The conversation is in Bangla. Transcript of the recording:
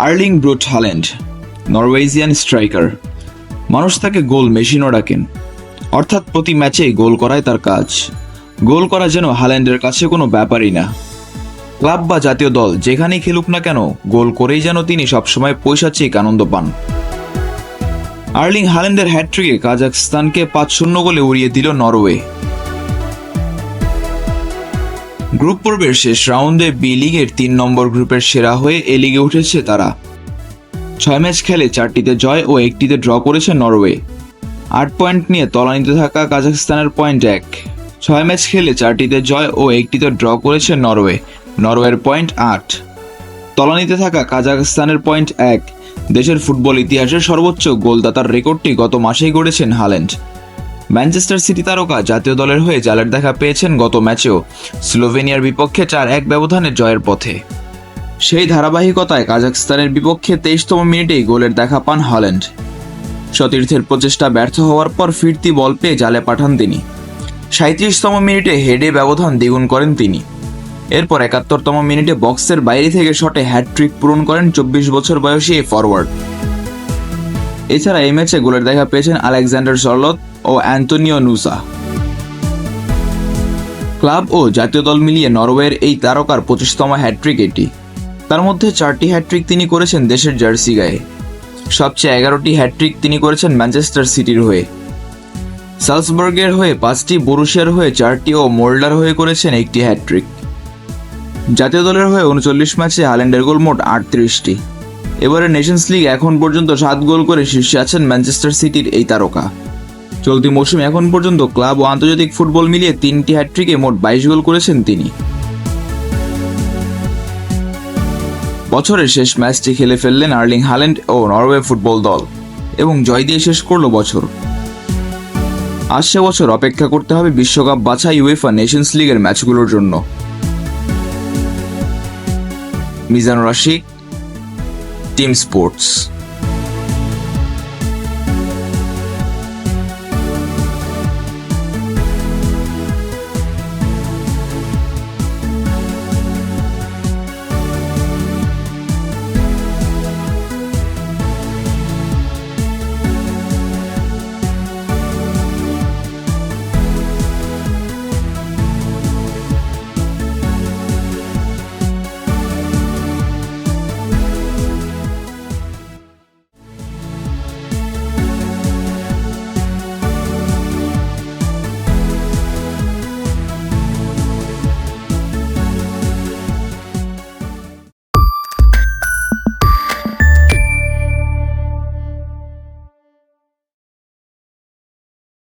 Erling Braut Haaland, Norwegian striker. মানুষ তাকে গোল মেশিনও ডাকেন, অর্থাৎ প্রতি ম্যাচেই গোল করাই তার কাজ। গোল করা যেন হাল্যান্ডের কাছে কোনো ব্যাপারই না। ক্লাব বা জাতীয় দল যেখানেই খেলুক না কেন, গোল করেই যেন তিনি সবসময় পৈশাচিক আনন্দ পান। আর্লিং হাল্যান্ডের হ্যাটট্রিকে কাজাখস্তানকে 5-0 গোলে উড়িয়ে দিল নরওয়ে। গ্রুপ পর্বের শেষ রাউন্ডে বি লিগের 3 নম্বর গ্রুপের সেরা হয়ে এ লিগে উঠেছে তারা। 6 ম্যাচ খেলে 4টিতে জয় ও 1টিতে ড্র করেছে নরওয়ে। 8 পয়েন্ট নিয়ে তলানিতে থাকা কাজাখস্তানের পয়েন্ট 1। 6 ম্যাচ খেলে 4টিতে জয় ও 1টিতে ড্র করেছে নরওয়ে। নরওয়ের পয়েন্ট 8। তলানিতে থাকা কাজাখস্তানের পয়েন্ট 1। দেশের ফুটবল ইতিহাসের সর্বোচ্চ গোলদাতার রেকর্ডটি গত মাসেই গড়েছেন হাল্যান্ড। ম্যানচেস্টার সিটি তারকা জাতীয় দলের হয়ে জালের দেখা পেয়েছেন গত ম্যাচেও, স্লোভেনিয়ার বিপক্ষে 4-1 ব্যবধানে জয়ের পথে। সেই ধারাবাহিকতায় কাজাখস্তানের বিপক্ষে 23তম মিনিটেই গোলের দেখা পান হাল্যান্ড। সতীর্থের প্রচেষ্টা ব্যর্থ হওয়ার পর ফিরতি বল পেয়ে জালে পাঠান তিনি। 37তম মিনিটে হেডে ব্যবধান দ্বিগুণ করেন তিনি। এরপর 71তম মিনিটে বক্সের বাইরে থেকে শটে হ্যাটট্রিক পূরণ করেন 24 বছর বয়সী এই ফরওয়ার্ড। এছাড়া এই ম্যাচে গোলের দেখা পেয়েছেন আলেকজান্ডার সরলত ও অ্যান্তোনিও নুসা। ক্লাব ও জাতীয় দল মিলিয়ে নরওয়ের এই তারকার 25তম হ্যাটট্রিক এটি। তার মধ্যে 4টি হ্যাটট্রিক তিনি করেছেন দেশের জার্সি গায়ে। সবচেয়ে 11টি হ্যাটট্রিক তিনি করেছেন ম্যানচেস্টার সিটির হয়ে। সালসবার্গের হয়ে 5টি, বরুশিয়ার হয়ে 4টি ও মোল্ডার হয়ে করেছেন 1টি হ্যাটট্রিক। জাতীয় দলের হয়ে 39 ম্যাচে হাল্যান্ডের গোল মোট 38টি। এবারে নেশনস লিগ এখন পর্যন্ত 7 গোল করে শীর্ষে আছেন ম্যানচেস্টার সিটির এই তারকা। চলতি মৌসুমে এখন পর্যন্ত ক্লাব ও আন্তর্জাতিক ফুটবল মিলিয়ে 3টি হ্যাটট্রিকে মোট 22 গোল করেছেন তিনি। বছরের শেষ ম্যাচটি খেলে ফেললেন আর্লিং হাল্যান্ড ও নরওয়ে ফুটবল দল এবং জয় দিয়ে শেষ করল বছর। আসছে বছর অপেক্ষা করতে হবে বিশ্বকাপ বাছাই উয়েফা নেশনস লিগের ম্যাচগুলোর জন্য। Mizanur Rashid, team sports.